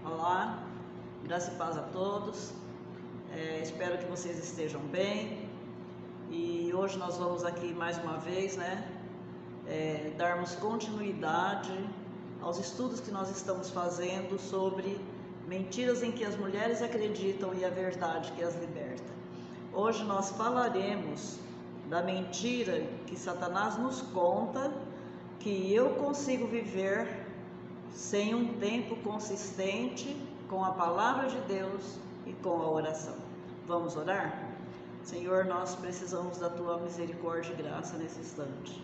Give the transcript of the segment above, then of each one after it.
Olá, graça e paz a todos. Espero que vocês estejam bem. E hoje nós vamos aqui mais uma vez, darmos continuidade aos estudos que nós estamos fazendo sobre mentiras em que as mulheres acreditam e a verdade que as liberta. Hoje nós falaremos da mentira que Satanás nos conta, que eu consigo viver sem um tempo consistente com a palavra de Deus e com a oração. Vamos orar? Senhor, nós precisamos da Tua misericórdia e graça nesse instante,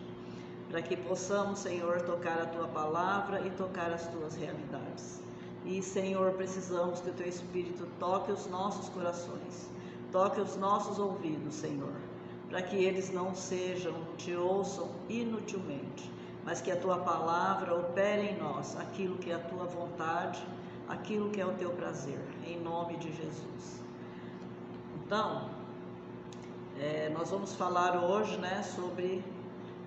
para que possamos, Senhor, tocar a Tua palavra e tocar as Tuas realidades. E, Senhor, precisamos que o Teu Espírito toque os nossos corações, toque os nossos ouvidos, Senhor, para que eles não te ouçam inutilmente, mas que a Tua palavra opere em nós aquilo que é a Tua vontade, aquilo que é o Teu prazer, em nome de Jesus. Então, nós vamos falar hoje, sobre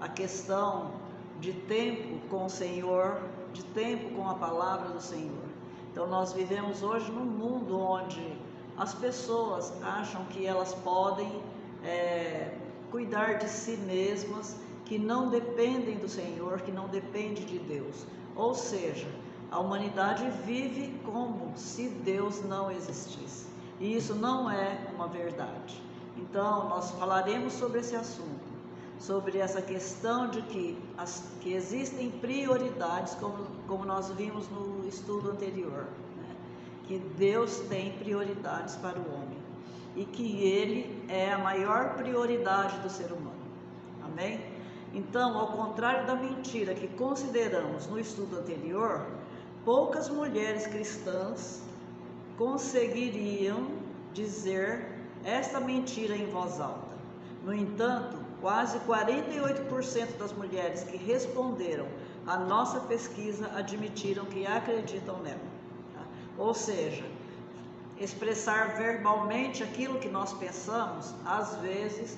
a questão de tempo com o Senhor, de tempo com a palavra do Senhor. Então, nós vivemos hoje num mundo onde as pessoas acham que elas podem cuidar de si mesmas, que não dependem do Senhor, que não dependem de Deus. Ou seja, a humanidade vive como se Deus não existisse. E isso não é uma verdade. Então, nós falaremos sobre esse assunto, sobre essa questão de que existem prioridades, como nós vimos no estudo anterior, que Deus tem prioridades para o homem e que Ele é a maior prioridade do ser humano. Amém? Então, ao contrário da mentira que consideramos no estudo anterior, poucas mulheres cristãs conseguiriam dizer esta mentira em voz alta. No entanto, quase 48% das mulheres que responderam à nossa pesquisa admitiram que acreditam nela. Ou seja, expressar verbalmente aquilo que nós pensamos, às vezes,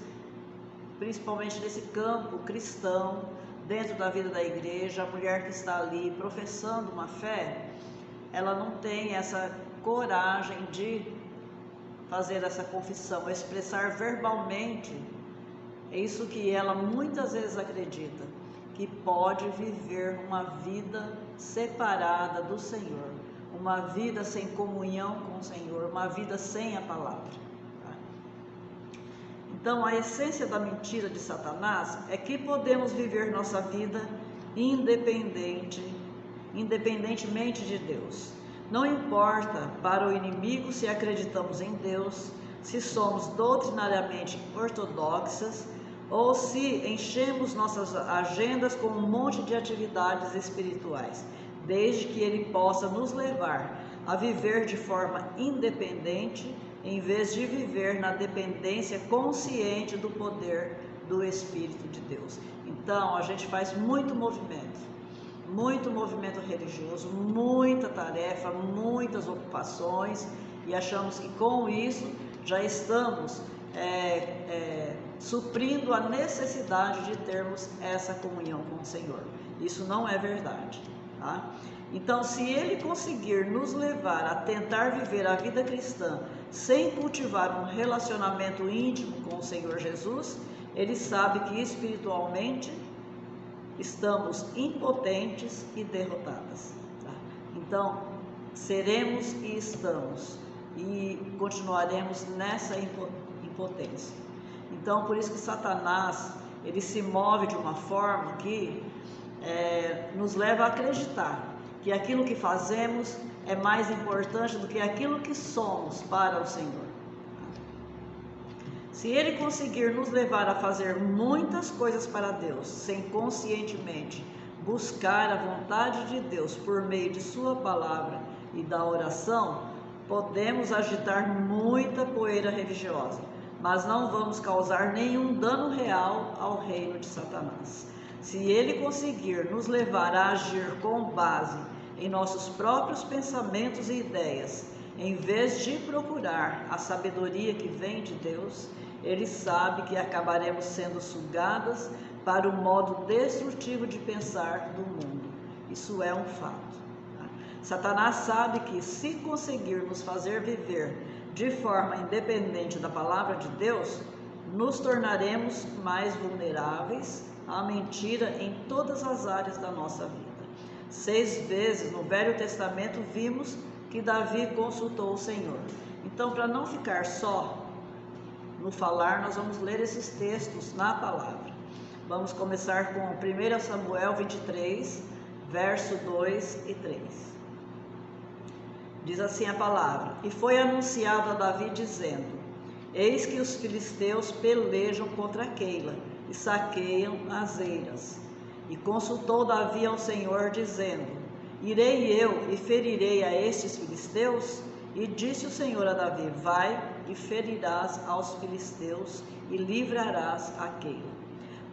principalmente nesse campo cristão, dentro da vida da igreja, a mulher que está ali professando uma fé, ela não tem essa coragem de fazer essa confissão, expressar verbalmente isso que ela muitas vezes acredita, que pode viver uma vida separada do Senhor, uma vida sem comunhão com o Senhor, uma vida sem a palavra. Então, a essência da mentira de Satanás é que podemos viver nossa vida independentemente de Deus. Não importa para o inimigo se acreditamos em Deus, se somos doutrinariamente ortodoxas ou se enchemos nossas agendas com um monte de atividades espirituais, desde que ele possa nos levar a viver de forma independente, em vez de viver na dependência consciente do poder do Espírito de Deus. Então, a gente faz muito movimento religioso, muita tarefa, muitas ocupações, e achamos que com isso já estamos suprindo a necessidade de termos essa comunhão com o Senhor. Isso não é verdade, tá? Então, se Ele conseguir nos levar a tentar viver a vida cristã sem cultivar um relacionamento íntimo com o Senhor Jesus, Ele sabe que espiritualmente estamos impotentes e derrotadas. Tá? Então, seremos e estamos e continuaremos nessa impotência. Então, por isso que Satanás, ele se move de uma forma que nos leva a acreditar que aquilo que fazemos é mais importante do que aquilo que somos para o Senhor. Se Ele conseguir nos levar a fazer muitas coisas para Deus, sem conscientemente buscar a vontade de Deus por meio de Sua palavra e da oração, podemos agitar muita poeira religiosa, mas não vamos causar nenhum dano real ao reino de Satanás. Se Ele conseguir nos levar a agir com base em nossos próprios pensamentos e ideias, em vez de procurar a sabedoria que vem de Deus, Ele sabe que acabaremos sendo sugadas para o modo destrutivo de pensar do mundo. Isso é um fato. Satanás sabe que, se conseguirmos fazer viver de forma independente da palavra de Deus, nos tornaremos mais vulneráveis à mentira em todas as áreas da nossa vida. 6 vezes no Velho Testamento vimos que Davi consultou o Senhor. Então, para não ficar só no falar, nós vamos ler esses textos na palavra. Vamos começar com 1 Samuel 23, verso 2 e 3. Diz assim a palavra: E foi anunciado a Davi dizendo: Eis que os filisteus pelejam contra Keila e saqueiam as eiras. E consultou Davi ao Senhor, dizendo: Irei eu e ferirei a estes filisteus? E disse o Senhor a Davi: Vai e ferirás aos filisteus e livrarás a Keila.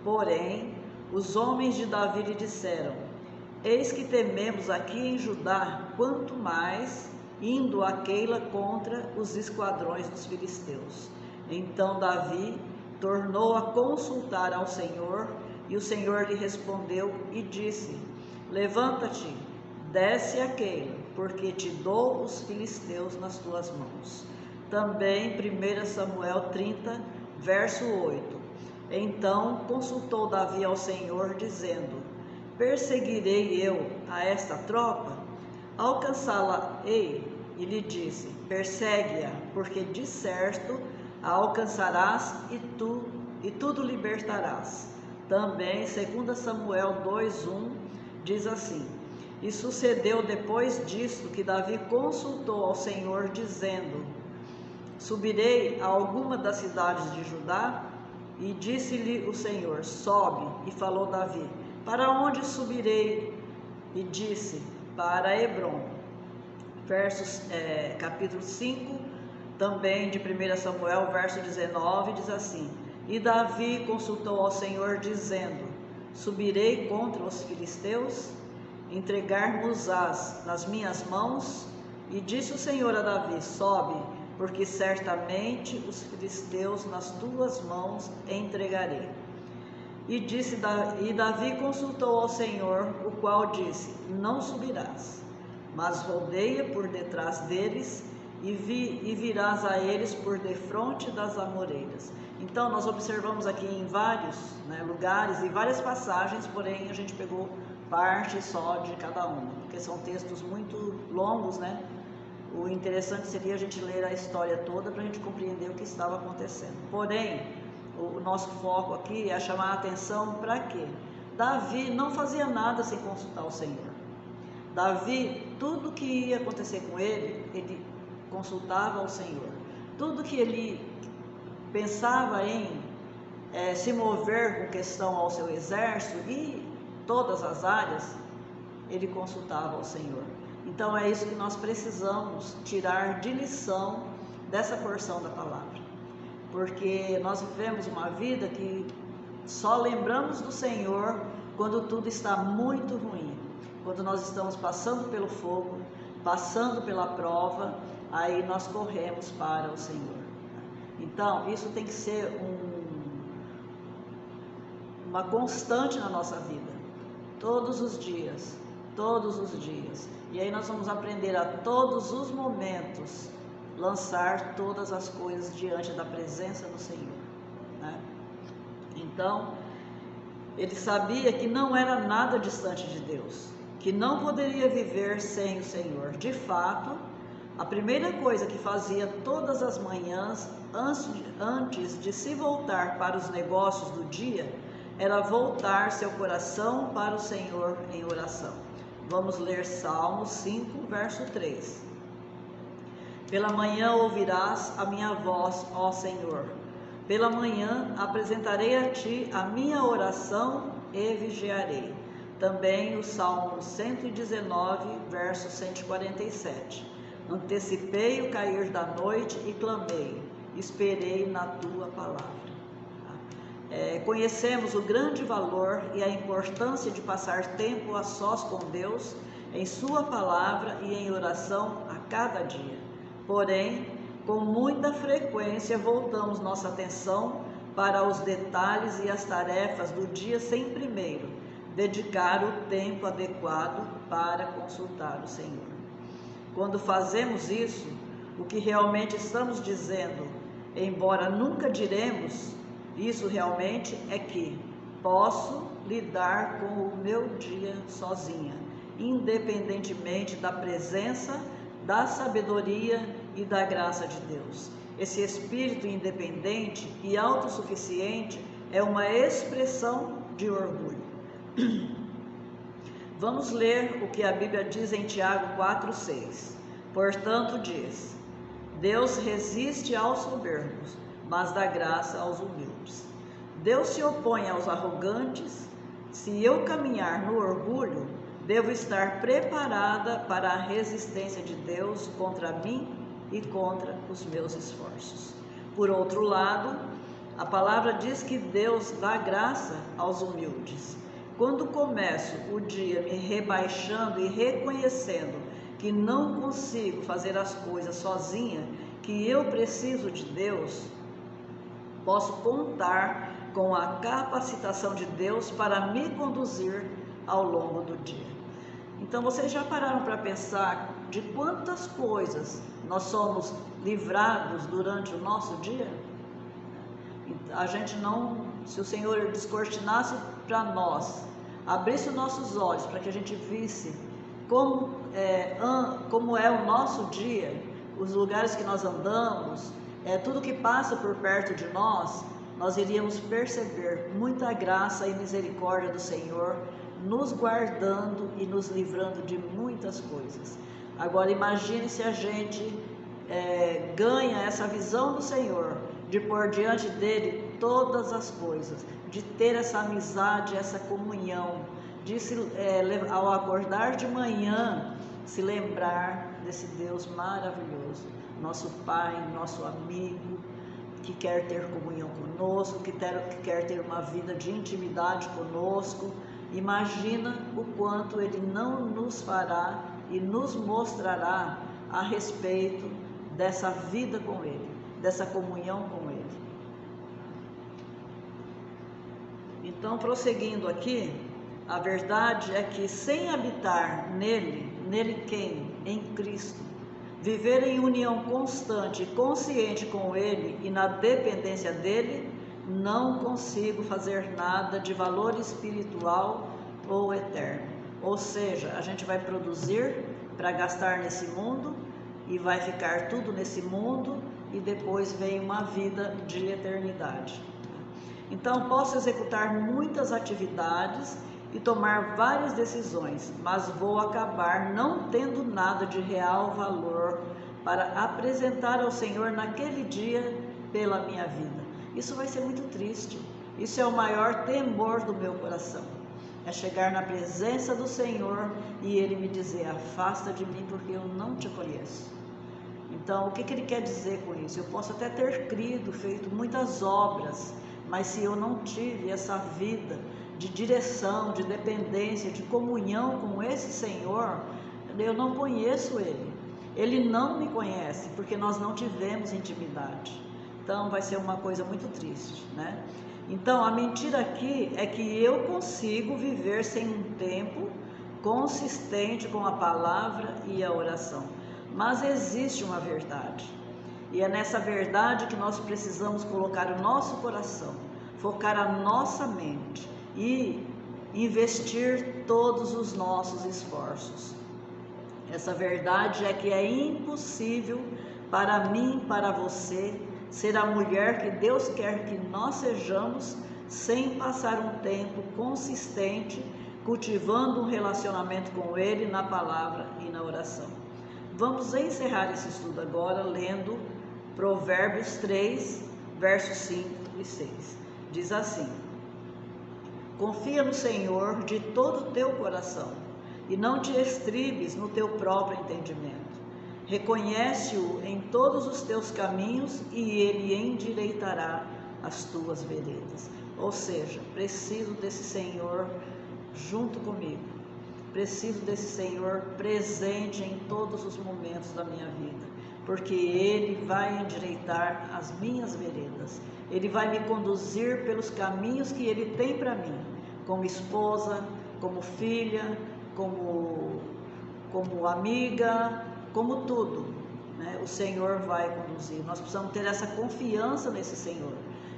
Porém, os homens de Davi lhe disseram: Eis que tememos aqui em Judá, quanto mais indo a Keila contra os esquadrões dos filisteus. Então Davi tornou a consultar ao Senhor, e o Senhor lhe respondeu e disse: Levanta-te, desce a Keila, porque te dou os filisteus nas tuas mãos. Também 1 Samuel 30, verso 8. Então consultou Davi ao Senhor, dizendo: Perseguirei eu a esta tropa? Alcançá-la-ei? E lhe disse: Persegue-a, porque de certo a alcançarás e tudo libertarás. Também 2 Samuel 2:1 diz assim: E sucedeu depois disto que Davi consultou ao Senhor, dizendo: Subirei a alguma das cidades de Judá? E disse-lhe o Senhor: Sobe. E falou Davi: Para onde subirei? E disse: Para Hebrom. Capítulo 5, também de 1 Samuel, verso 19, diz assim: E Davi consultou ao Senhor, dizendo: Subirei contra os filisteus? Entregar-nos-ás nas minhas mãos? E disse o Senhor a Davi: Sobe, porque certamente os filisteus nas tuas mãos entregarei. E Davi consultou ao Senhor, o qual disse: Não subirás, mas rodeia por detrás deles e virás a eles por defronte das amoreiras. Então nós observamos aqui em vários lugares e várias passagens, porém a gente pegou parte só de cada uma, porque são textos muito longos, né? O interessante seria a gente ler a história toda para a gente compreender o que estava acontecendo. Porém, o nosso foco aqui é chamar a atenção para quê? Davi não fazia nada sem consultar o Senhor. Davi, tudo que ia acontecer com ele consultava ao Senhor. Tudo que ele pensava em se mover com questão ao seu exército e todas as áreas, ele consultava ao Senhor. Então é isso que nós precisamos tirar de lição dessa porção da palavra, porque nós vivemos uma vida que só lembramos do Senhor quando tudo está muito ruim, quando nós estamos passando pelo fogo, passando pela prova, aí nós corremos para o Senhor. Então isso tem que ser uma constante na nossa vida, todos os dias. E aí nós vamos aprender a todos os momentos lançar todas as coisas diante da presença do Senhor, né? Então, ele sabia que não era nada distante de Deus, que não poderia viver sem o Senhor. De fato, a primeira coisa que fazia todas as manhãs, antes de se voltar para os negócios do dia, era voltar seu coração para o Senhor em oração. Vamos ler Salmos 5, verso 3. Pela manhã ouvirás a minha voz, ó Senhor. Pela manhã apresentarei a ti a minha oração e vigiarei. Também o Salmo 119, verso 147. Antecipei o cair da noite e clamei, esperei na tua palavra. Conhecemos o grande valor e a importância de passar tempo a sós com Deus, em sua palavra e em oração a cada dia. Porém, com muita frequência voltamos nossa atenção para os detalhes e as tarefas do dia sem primeiro dedicar o tempo adequado para consultar o Senhor. Quando fazemos isso, o que realmente estamos dizendo, embora nunca diremos, isso realmente é que posso lidar com o meu dia sozinha, independentemente da presença, da sabedoria e da graça de Deus. Esse espírito independente e autossuficiente é uma expressão de orgulho. Vamos ler o que a Bíblia diz em Tiago 4,6. Portanto diz: Deus resiste aos soberbos, mas dá graça aos humildes. Deus se opõe aos arrogantes. Se eu caminhar no orgulho, devo estar preparada para a resistência de Deus contra mim e contra os meus esforços. Por outro lado, a palavra diz que Deus dá graça aos humildes. Quando começo o dia me rebaixando e reconhecendo que não consigo fazer as coisas sozinha, que eu preciso de Deus, posso contar com a capacitação de Deus para me conduzir ao longo do dia. Então, vocês já pararam para pensar de quantas coisas nós somos livrados durante o nosso dia? A gente não, se o Senhor descortinasse para nós, abrisse os nossos olhos para que a gente visse como é o nosso dia, os lugares que nós andamos, tudo que passa por perto de nós iríamos perceber muita graça e misericórdia do Senhor, nos guardando e nos livrando de muitas coisas. Agora imagine se a gente ganha essa visão do Senhor, de pôr diante dele todas as coisas, de ter essa amizade, essa comunhão, de ao acordar de manhã, se lembrar desse Deus maravilhoso, nosso Pai, nosso amigo, que quer ter comunhão conosco, que quer ter uma vida de intimidade conosco. Imagina o quanto Ele não nos fará e nos mostrará a respeito dessa vida com Ele, dessa comunhão com Ele. Então, prosseguindo aqui, a verdade é que sem habitar nele quem? Em Cristo, viver em união constante e consciente com Ele e na dependência dEle, não consigo fazer nada de valor espiritual ou eterno. Ou seja, a gente vai produzir para gastar nesse mundo e vai ficar tudo nesse mundo e depois vem uma vida de eternidade. Então, posso executar muitas atividades e tomar várias decisões, mas vou acabar não tendo nada de real valor para apresentar ao Senhor naquele dia pela minha vida. Isso vai ser muito triste. Isso é o maior temor do meu coração. É chegar na presença do Senhor e Ele me dizer: afasta de mim porque eu não te conheço. Então, o que Ele quer dizer com isso? Eu posso até ter crido, feito muitas obras, mas se eu não tive essa vida de direção, de dependência, de comunhão com esse Senhor, eu não conheço Ele. Ele não me conhece, porque nós não tivemos intimidade. Então, vai ser uma coisa muito triste, né? Então, a mentira aqui é que eu consigo viver sem um tempo consistente com a palavra e a oração. Mas existe uma verdade. E é nessa verdade que nós precisamos colocar o nosso coração, focar a nossa mente e investir todos os nossos esforços. Essa verdade é que é impossível para mim, para você, ser a mulher que Deus quer que nós sejamos, sem passar um tempo consistente, cultivando um relacionamento com Ele na palavra e na oração. Vamos encerrar esse estudo agora lendo Provérbios 3, versos 5 e 6. Diz assim: confia no Senhor de todo o teu coração e não te estribes no teu próprio entendimento. Reconhece-o em todos os teus caminhos e Ele endireitará as tuas veredas. Ou seja, preciso desse Senhor junto comigo. Preciso desse Senhor presente em todos os momentos da minha vida, porque Ele vai endireitar as minhas veredas. Ele vai me conduzir pelos caminhos que Ele tem para mim, como esposa, como filha, como amiga, como tudo, né? O Senhor vai conduzir. Nós precisamos ter essa confiança nesse Senhor.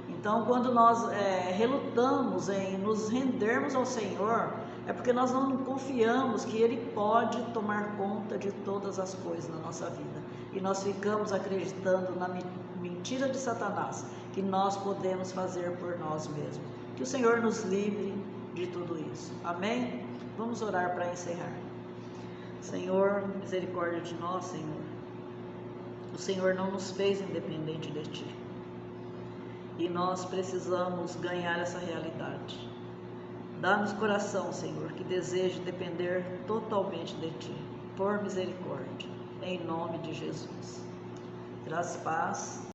Então, quando nós relutamos em nos rendermos ao Senhor, é porque nós não confiamos que Ele pode tomar conta de todas as coisas na nossa vida. E nós ficamos acreditando na mentira de Satanás, que nós podemos fazer por nós mesmos. Que o Senhor nos livre de tudo isso. Amém? Vamos orar para encerrar. Senhor, misericórdia de nós, Senhor. O Senhor não nos fez independente de Ti. E nós precisamos ganhar essa realidade. Dá-nos coração, Senhor, que deseje depender totalmente de Ti, por misericórdia, em nome de Jesus. Graças e paz.